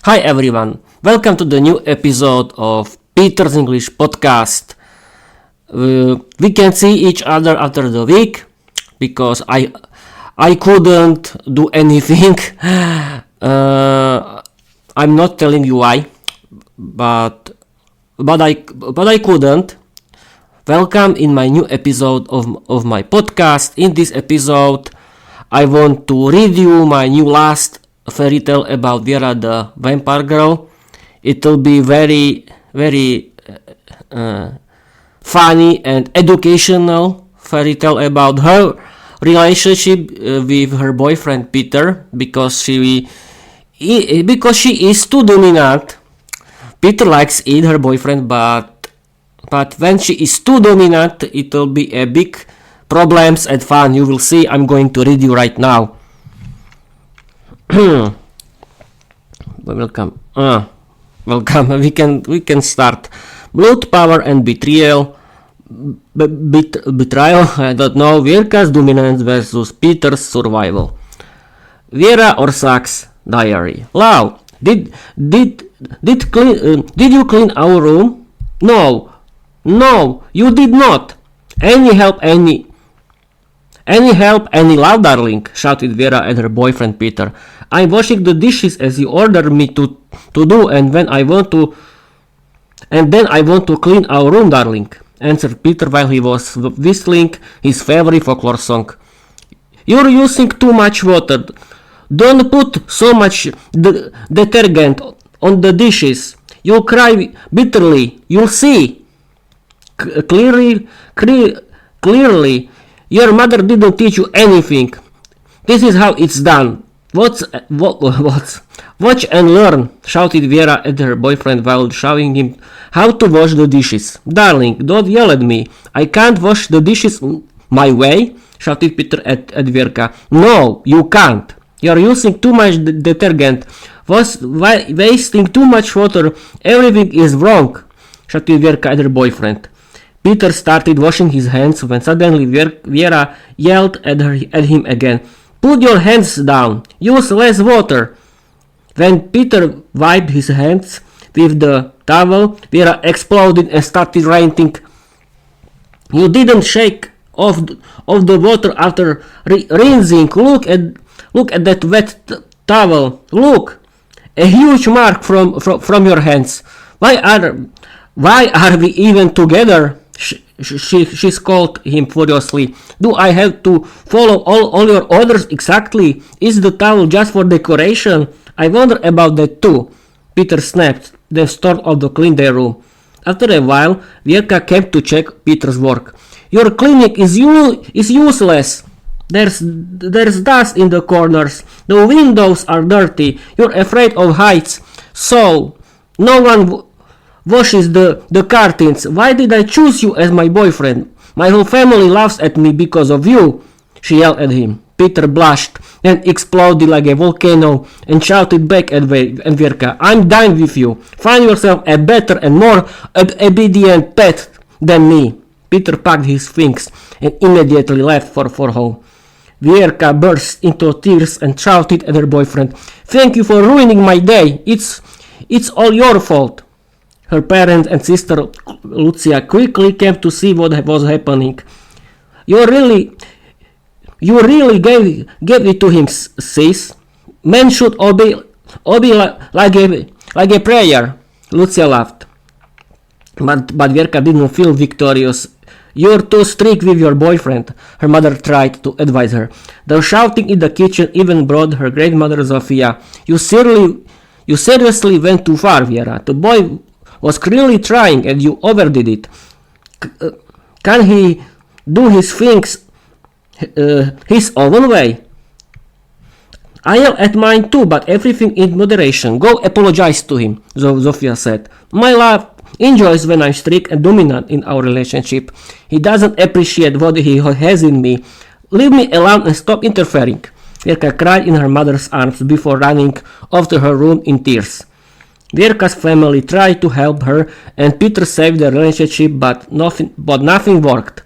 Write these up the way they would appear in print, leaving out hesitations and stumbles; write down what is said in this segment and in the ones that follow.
Hi everyone, welcome to the new episode of Peter's English podcast. We can see each other after the week because I couldn't do anything. I'm not telling you why, but I couldn't. Welcome in my new episode of my podcast. In this episode, I want to read you my new last fairy tale about Viera the vampire girl. It will be very funny and educational fairy tale about her relationship with her boyfriend Peter, because she is too dominant. Peter likes it, her boyfriend, but when she is too dominant, it will be a big problems and fun. You will see. I'm going to read you right now. Welcome. We can start. Blood, power, and betrayal. Betrayal. I don't know. Vierka's dominance versus Peter's survival. Viera or Sax diary. Lau, did you clean our room? No, you did not. Any help, love, darling, shouted Viera at her boyfriend Peter. I'm washing the dishes as you ordered me to do, and then I want to clean our room, darling, answered Peter while he was whistling his favorite folklore song. You're using too much water. Don't put so much detergent on the dishes. You'll cry bitterly. You'll see. Clearly, your mother didn't teach you anything. This is how it's done. Watch and learn, shouted Viera at her boyfriend while showing him how to wash the dishes. Darling, don't yell at me. I can't wash the dishes my way, shouted Peter at Vierka. No, you can't. You're using too much detergent, wasting too much water. Everything is wrong, shouted Vierka at her boyfriend. Peter started washing his hands when suddenly Viera yelled at him again. Put your hands down. Use less water. When Peter wiped his hands with the towel, Viera exploded and started ranting. You didn't shake off the water after rinsing. Look at that wet towel. Look, a huge mark from your hands. Why are we even together? She scolded him furiously. Do I have to follow all your orders exactly? Is the towel just for decoration? I wonder about that too. Peter snapped, then stormed off to clean their room. After a while, Vierka came to check Peter's work. Your cleaning is useless. There's dust in the corners. The windows are dirty. You're afraid of heights. So, no one washes the curtains. Why did I choose you as my boyfriend? My whole family laughs at me because of you, she yelled at him. Peter blushed, then exploded like a volcano and shouted back at Vierka, I'm done with you. Find yourself a better and more obedient pet than me. Peter packed his things and immediately left for home. Vierka burst into tears and shouted at her boyfriend, Thank you for ruining my day. It's all your fault. Her parents and sister Lucia quickly came to see what was happening. You really gave it to him, sis. Men should obey like a prayer. Lucia laughed. But Vierka didn't feel victorious. You're too strict with your boyfriend, her mother tried to advise her. The shouting in the kitchen even brought her grandmother Zofia. You seriously went too far, Viera. The boy was clearly trying and you overdid it. Can he do his things his own way? I yell at mine too, but everything in moderation. Go apologize to him, Zofia said. My love enjoys when I'm strict and dominant in our relationship. He doesn't appreciate what he has in me. Leave me alone and stop interfering. Vierka cried in her mother's arms before running off to her room in tears. Vierka's family tried to help her and Peter saved the relationship, but nothing worked.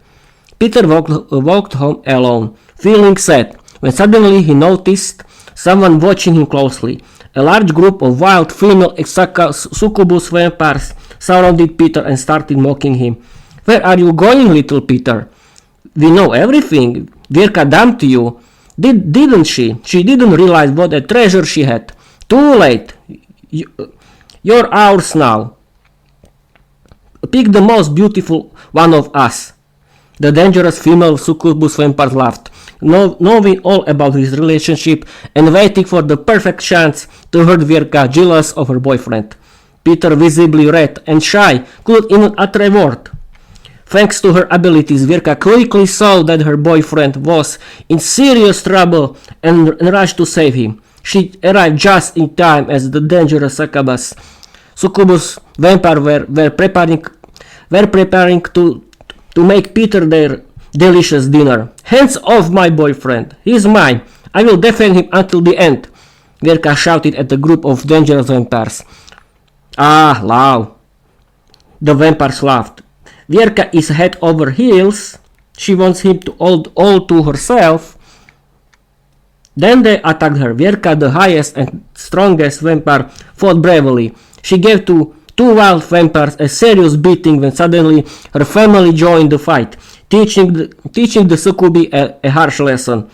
Peter walked home alone, feeling sad, when suddenly he noticed someone watching him closely. A large group of wild female succubus vampires surrounded Peter and started mocking him. "Where are you going, little Peter? We know everything. Vierka dumped you. Didn't she? She didn't realize what a treasure she had. Too late. You're ours now. Pick the most beautiful one of us." The dangerous female succubus vampire laughed, knowing all about his relationship and waiting for the perfect chance to hurt Vierka, jealous of her boyfriend. Peter, visibly red and shy, couldn't even utter a word. Thanks to her abilities, Vierka quickly saw that her boyfriend was in serious trouble and rushed to save him. She arrived just in time as the dangerous succubus vampire were preparing to make Peter their delicious dinner. "Hands off my boyfriend! He's mine! I will defend him until the end!" Vierka shouted at the group of dangerous vampires. "Ah, Lau!" The vampires laughed. Vierka is head over heels. She wants him to all to herself. Then they attacked her. Vierka, the highest and strongest vampire, fought bravely. She gave to two wild vampires a serious beating when suddenly her family joined the fight, teaching the succubi a harsh lesson.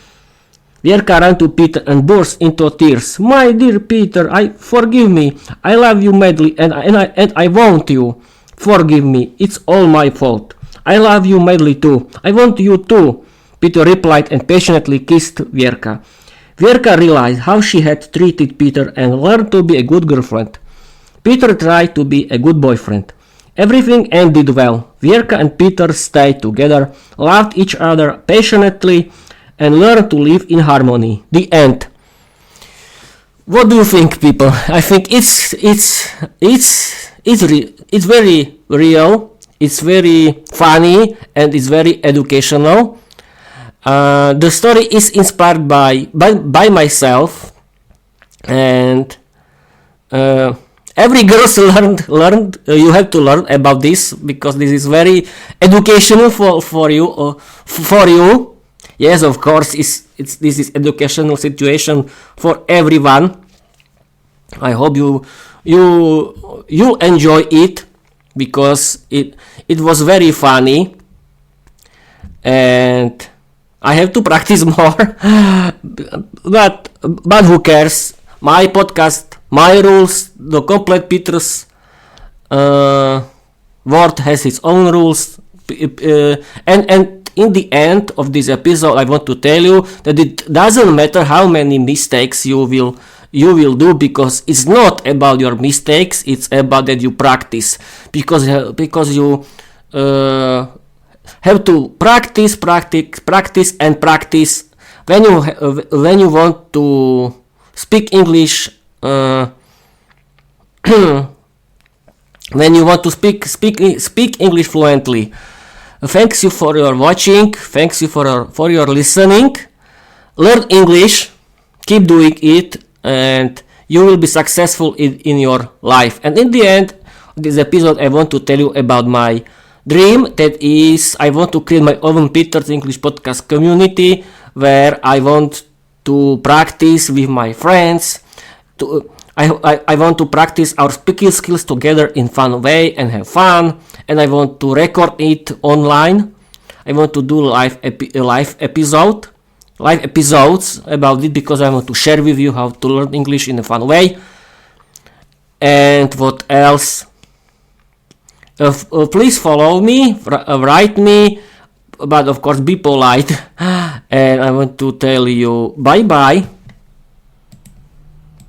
Vierka ran to Peter and burst into tears. "My dear Peter, forgive me. I love you madly and I want you. Forgive me. It's all my fault. I love you madly too. I want you too," Peter replied and passionately kissed Vierka. Vierka realized how she had treated Peter and learned to be a good girlfriend. Peter tried to be a good boyfriend. Everything ended well. Vierka and Peter stayed together, loved each other passionately, and learned to live in harmony. The end. What do you think, people? I think it's very real. It's very funny and it's very educational. The story is inspired by myself, and every girl learned. You have to learn about this because this is very educational for you. Yes, of course, this is educational situation for everyone. I hope you enjoy it because it was very funny, and I have to practice more. but who cares? My podcast, my rules. The complete Peter's word has its own rules, and in the end of this episode, I want to tell you that it doesn't matter how many mistakes you will do, because it's not about your mistakes. It's about that you practice, because you have to practice and practice. When you want to speak English, when you want to speak English fluently. Thanks you for your watching. Thanks you for your listening. Learn English. Keep doing it, and you will be successful in your life. And in the end of this episode, I want to tell you about my dream. That is, I want to create my own Peter's English podcast community where I want to practice with my friends. I want to practice our speaking skills together in fun way and have fun. And I want to record it online. I want to do live episodes about it, because I want to share with you how to learn English in a fun way. And what else? Please follow me, write me, but of course be polite. And I want to tell you bye bye.